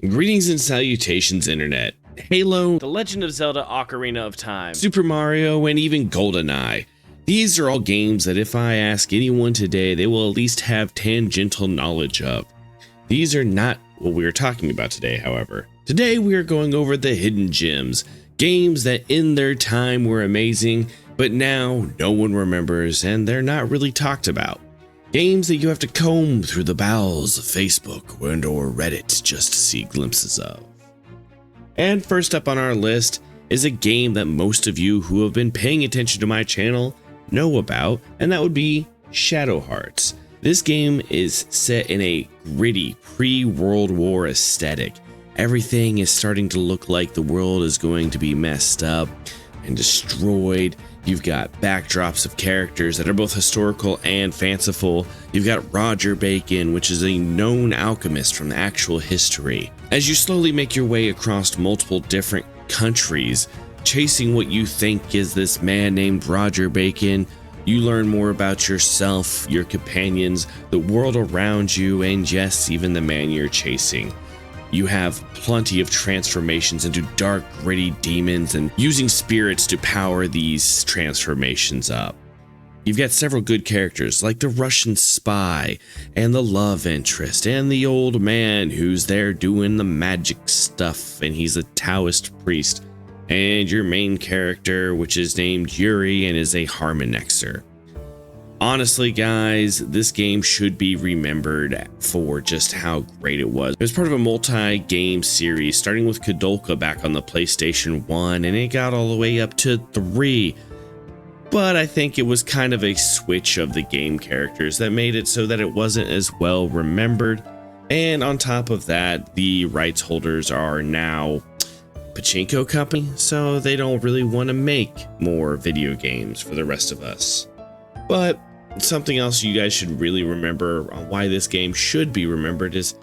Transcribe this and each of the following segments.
Greetings and salutations, Internet. Halo, The Legend of Zelda Ocarina of Time, Super Mario, and even GoldenEye. These are all games that if I ask anyone today, they will at least have tangential knowledge of. These are not what we are talking about today, however. Today we are going over the hidden gems, games that in their time were amazing, but now no one remembers and they're not really talked about. Games that you have to comb through the bowels of Facebook and or Reddit just to see glimpses of. And first up on our list is a game that most of you who have been paying attention to my channel know about, and that would be Shadow Hearts. This game is set in a gritty pre-World War aesthetic. Everything is starting to look like the world is going to be messed up and destroyed. You've got backdrops of characters that are both historical and fanciful. You've got Roger Bacon, which is a known alchemist from actual history. As you slowly make your way across multiple different countries, chasing what you think is this man named Roger Bacon, you learn more about yourself, your companions, the world around you, and yes, even the man you're chasing. You have plenty of transformations into dark, gritty demons and using spirits to power these transformations up. You've got several good characters like the Russian spy and the love interest and the old man who's there doing the magic stuff and he's a Taoist priest, and your main character, which is named Yuri and is a harmonixer. Honestly, guys, this game should be remembered for just how great it was. It was part of a multi-game series, starting with Kodolka back on the PlayStation 1, and it got all the way up to 3. But I think it was kind of a switch of the game characters that made it so that it wasn't as well remembered. And on top of that, the rights holders are now Pachinko Company, so they don't really want to make more video games for the rest of us. But something else you guys should really remember on why this game should be remembered is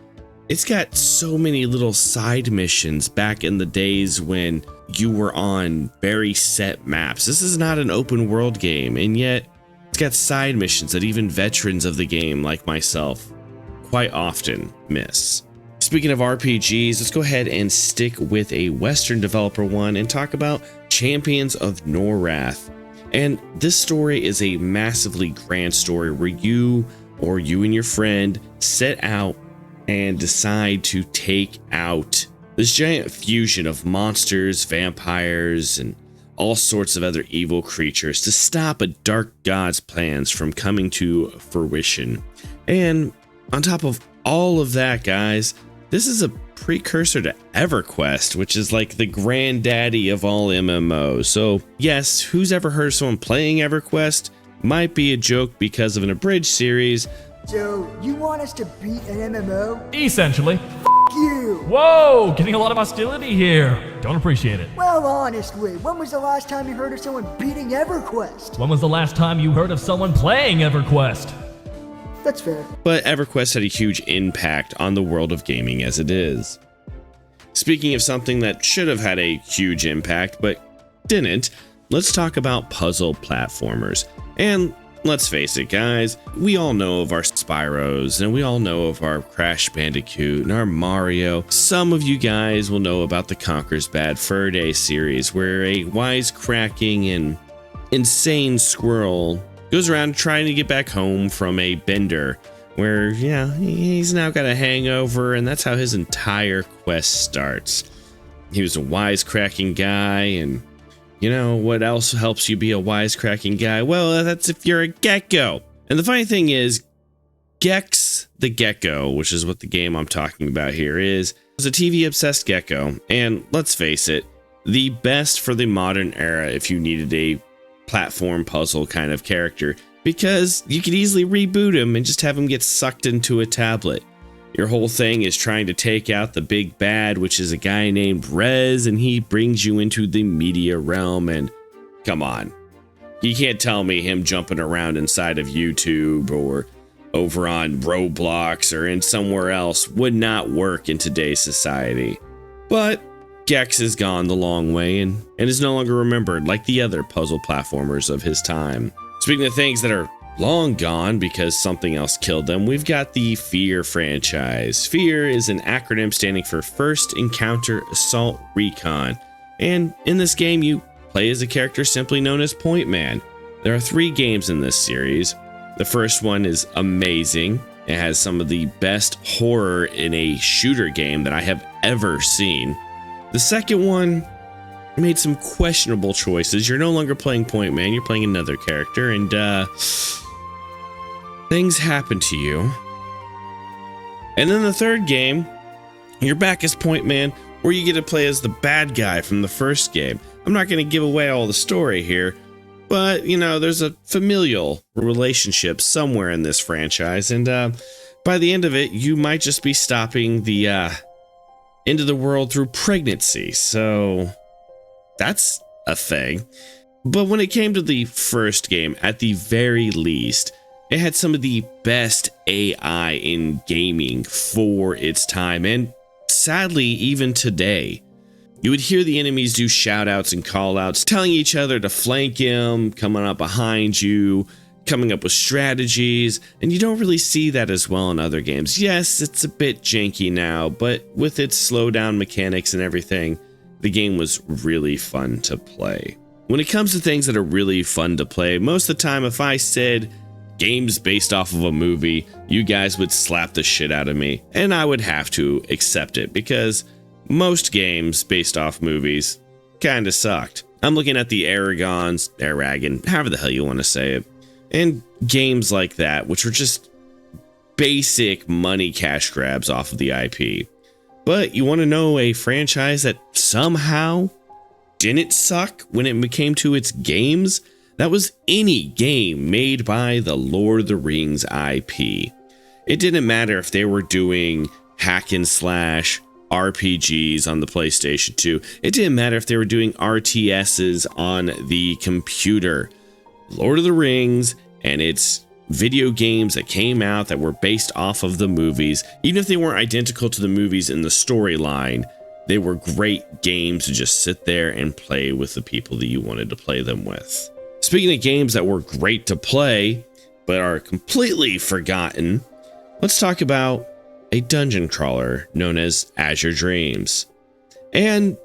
it's got so many little side missions back in the days when you were on very set maps. This is not an open world game, and yet it's got side missions that even veterans of the game like myself quite often miss. Speaking of RPGs, let's go ahead and stick with a Western developer one and talk about Champions of Norrath. And this story is a massively grand story where you and your friend set out and decide to take out this giant fusion of monsters, vampires, and all sorts of other evil creatures to stop a dark god's plans from coming to fruition. And on top of all of that, guys, this is a precursor to EverQuest, which is like the granddaddy of all MMOs. So yes, who's ever heard of someone playing EverQuest? Might be a joke because of an abridged series. So, you want us to beat an MMO? Essentially. You! Whoa, getting a lot of hostility here. Don't appreciate it. Well, honestly, when was the last time you heard of someone beating EverQuest? When was the last time you heard of someone playing EverQuest? That's fair. But EverQuest had a huge impact on the world of gaming as it is. Speaking of something that should have had a huge impact but didn't, let's talk about puzzle platformers. And let's face it, guys, we all know of our Spyros and we all know of our Crash Bandicoot and our Mario. Some of you guys will know about the Conker's Bad Fur Day series, where a wisecracking and insane squirrel goes around trying to get back home from a bender where, yeah, he's now got a hangover, and that's how his entire quest starts. He was a wisecracking guy, and you know what else helps you be a wisecracking guy? Well, that's if you're a gecko. And the funny thing is, Gex the Gecko, which is what the game I'm talking about here is a TV-obsessed gecko, and let's face it, the best for the modern era if you needed a platform puzzle kind of character, because you could easily reboot him and just have him get sucked into a tablet. Your whole thing is trying to take out the big bad, which is a guy named Rez, and he brings you into the media realm. And come on, you can't tell me him jumping around inside of YouTube or over on Roblox or in somewhere else would not work in today's society. But Gex has gone the long way and is no longer remembered like the other puzzle platformers of his time. Speaking of things that are long gone because something else killed them, we've got the F.E.A.R franchise. F.E.A.R is an acronym standing for First Encounter Assault Recon. And in this game, you play as a character simply known as Point Man. There are 3 games in this series. The first one is amazing. It has some of the best horror in a shooter game that I have ever seen. The second one made some questionable choices. You're no longer playing Point Man, you're playing another character, and things happen to you. And then the third game, you're back as Point Man, where you get to play as the bad guy from the first game. I'm not going to give away all the story here, but, you know, there's a familial relationship somewhere in this franchise, and by the end of it, you might just be stopping the end of the world through pregnancy, so that's a thing. But when it came to the first game, at the very least, it had some of the best AI in gaming for its time, and sadly, even today. You would hear the enemies do shoutouts and callouts, telling each other to flank him, coming up behind you, coming up with strategies, and you don't really see that as well in other games. Yes, it's a bit janky now, but with its slowdown mechanics and everything, the game was really fun to play. When it comes to things that are really fun to play, most of the time if I said games based off of a movie, you guys would slap the shit out of me, and I would have to accept it because most games based off movies kinda sucked. I'm looking at the Aragon, however the hell you want to say it, and games like that, which were just basic money cash grabs off of the IP. But you want to know a franchise that somehow didn't suck when it came to its games? That was any game made by the Lord of the Rings IP. It didn't matter if they were doing hack and slash RPGs on the PlayStation 2. It didn't matter if they were doing RTSs on the computer. Lord of the Rings and its video games that came out that were based off of the movies, even if they weren't identical to the movies in the storyline, they were great games to just sit there and play with the people that you wanted to play them with. Speaking of games that were great to play, but are completely forgotten, let's talk about a dungeon crawler known as Azure Dreams. And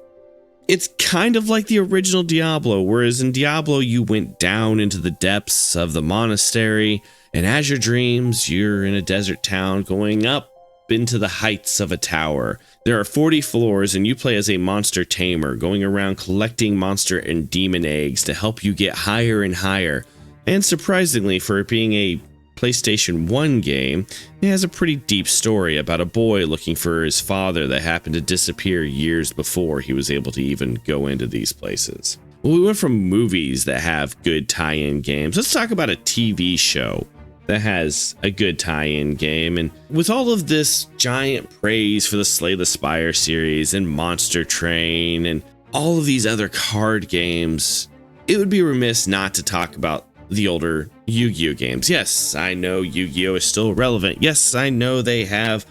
it's kind of like the original Diablo, whereas in Diablo you went down into the depths of the monastery. In Azure Dreams, you're in a desert town going up into the heights of a tower. There are 40 floors and you play as a monster tamer, going around collecting monster and demon eggs to help you get higher and higher. And surprisingly, for it being a PlayStation 1 game, it has a pretty deep story about a boy looking for his father that happened to disappear years before he was able to even go into these places. Well, we went from movies that have good tie-in games. Let's talk about a TV show that has a good tie-in game. And with all of this giant praise for the Slay the Spire series and Monster Train and all of these other card games, it would be remiss not to talk about the older Yu-Gi-Oh games. Yes, I know Yu-Gi-Oh is still relevant. Yes, I know they have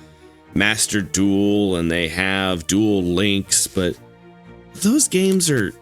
Master Duel and they have Duel Links, but those games are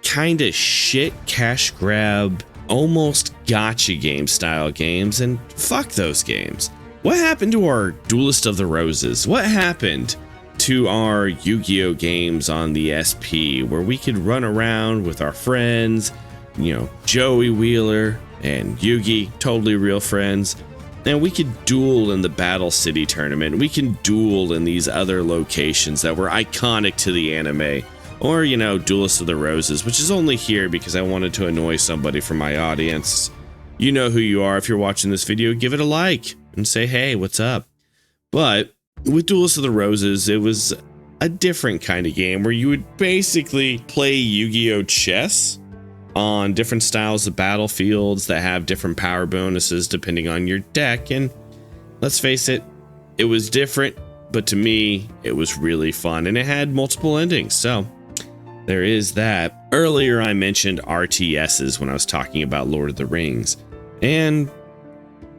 kind of shit cash grab, almost gotcha game style games, and fuck those games. What happened to our Duelist of the Roses? What happened to our Yu-Gi-Oh games on the SP where we could run around with our friends, you know, Joey Wheeler and Yugi, totally real friends, and we could duel in the Battle City tournament. We can duel in these other locations that were iconic to the anime. Or, you know, Duelist of the Roses, which is only here because I wanted to annoy somebody from my audience. You know who you are. If you're watching this video, give it a like and say, hey, what's up? But with Duelist of the Roses, it was a different kind of game where you would basically play Yu-Gi-Oh! Chess on different styles of battlefields that have different power bonuses depending on your deck. And let's face it, it was different, but to me, it was really fun and it had multiple endings. So there is that. Earlier, I mentioned RTSs when I was talking about Lord of the Rings. And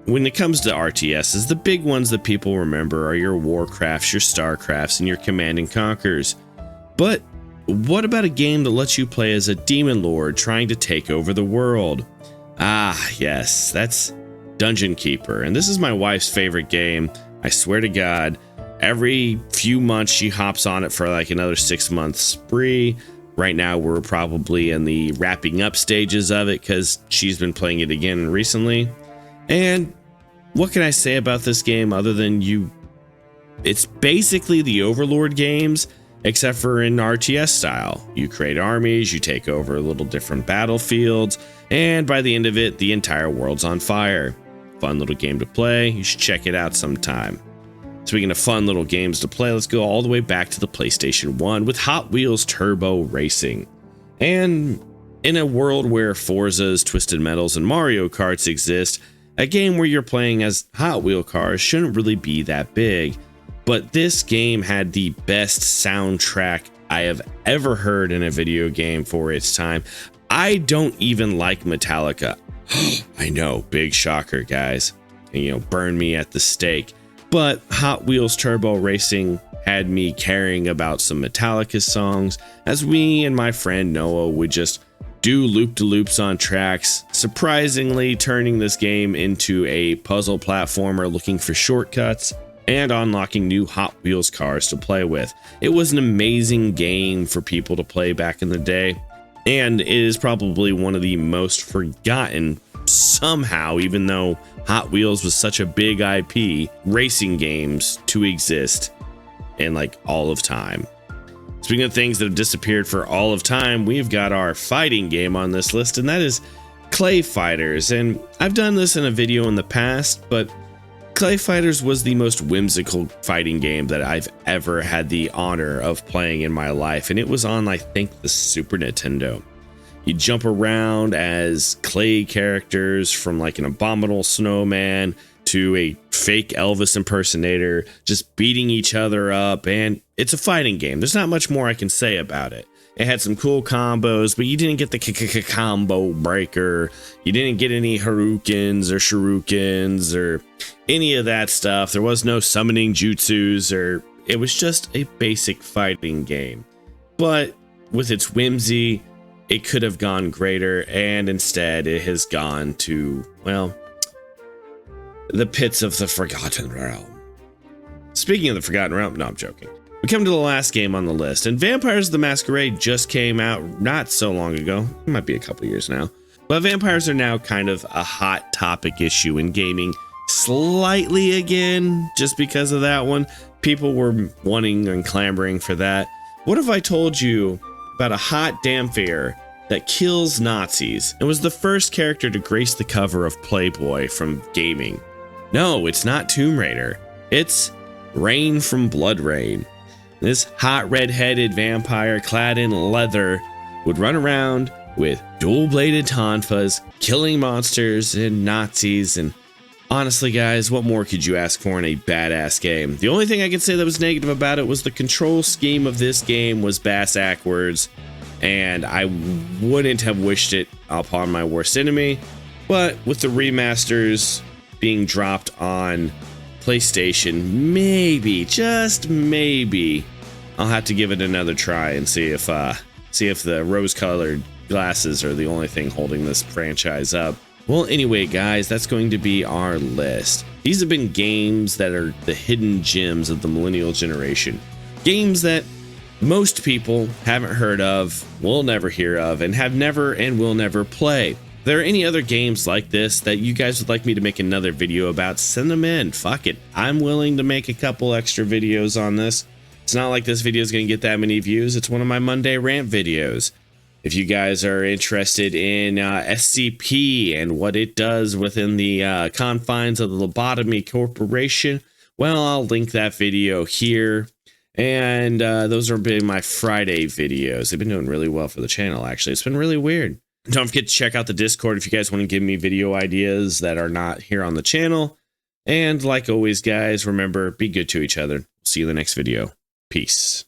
when it comes to RTSs, the big ones that people remember are your Warcrafts, your Starcrafts, and your Command and Conquers. But what about a game that lets you play as a demon lord trying to take over the world? Ah, yes, that's Dungeon Keeper. And this is my wife's favorite game. I swear to God, every few months she hops on it for like another 6-month spree. Right now we're probably in the wrapping up stages of it because she's been playing it again recently. And what can I say about this game other than it's basically the Overlord games, except for in RTS style. You create armies, you take over little different battlefields, and by the end of it, the entire world's on fire. Fun little game to play. You should check it out sometime. Speaking of fun little games to play, let's go all the way back to the PlayStation 1 with Hot Wheels Turbo Racing. And in a world where Forza's, Twisted Metals, and Mario Karts exist, a game where you're playing as Hot Wheel cars shouldn't really be that big. But this game had the best soundtrack I have ever heard in a video game for its time. I don't even like Metallica. I know, big shocker, guys. And, burn me at the stake. But Hot Wheels Turbo Racing had me caring about some Metallica songs as me and my friend Noah would just do loop-de-loops on tracks, surprisingly turning this game into a puzzle platformer looking for shortcuts and unlocking new Hot Wheels cars to play with. It was an amazing game for people to play back in the day, and it is probably one of the most forgotten somehow, even though Hot Wheels was such a big IP, racing games to exist in like all of time. Speaking of things that have disappeared for all of time, we've got our fighting game on this list, and that is ClayFighters. And I've done this in a video in the past, but ClayFighters was the most whimsical fighting game that I've ever had the honor of playing in my life, and it was on, I think, the Super Nintendo. You jump around as clay characters, from like an abominable snowman to a fake Elvis impersonator, just beating each other up, and it's a fighting game. There's not much more I can say about it. It had some cool combos, but you didn't get the combo breaker. You didn't get any Haroukens or Shurikens or any of that stuff. There was no summoning jutsus, or it was just a basic fighting game. But with its whimsy, it could have gone greater, and instead it has gone to, well, the pits of the Forgotten Realm. Speaking of the Forgotten Realm, no, I'm joking. We come to the last game on the list, and Vampires the Masquerade just came out not so long ago. It might be a couple years now. But vampires are now kind of a hot topic issue in gaming slightly again, just because of that one. People were wanting and clamoring for that. What if I told you about a hot damn fair that kills Nazis and was the first character to grace the cover of Playboy from gaming? No, it's not Tomb Raider. It's Rain from BloodRayne. This hot red-headed vampire clad in leather would run around with dual-bladed tonfas, killing monsters and Nazis, and honestly, guys, what more could you ask for in a badass game? The only thing I could say that was negative about it was the control scheme of this game was bass-ackwards, and I wouldn't have wished it upon my worst enemy. But with the remasters being dropped on PlayStation, maybe, just maybe, I'll have to give it another try and see if the rose-colored glasses are the only thing holding this franchise up. Well, anyway, guys, that's going to be our list. These have been games that are the hidden gems of the millennial generation. Games that most people haven't heard of, will never hear of, and have never and will never play. If there are any other games like this that you guys would like me to make another video about, send them in. Fuck it. I'm willing to make a couple extra videos on this. It's not like this video is going to get that many views. It's one of my Monday rant videos. If you guys are interested in SCP and what it does within the confines of the Lobotomy Corporation, well, I'll link that video here. And those have been my Friday videos. They've been doing really well for the channel, actually. It's been really weird. Don't forget to check out the Discord if you guys want to give me video ideas that are not here on the channel. And like always, guys, remember, be good to each other. See you in the next video. Peace.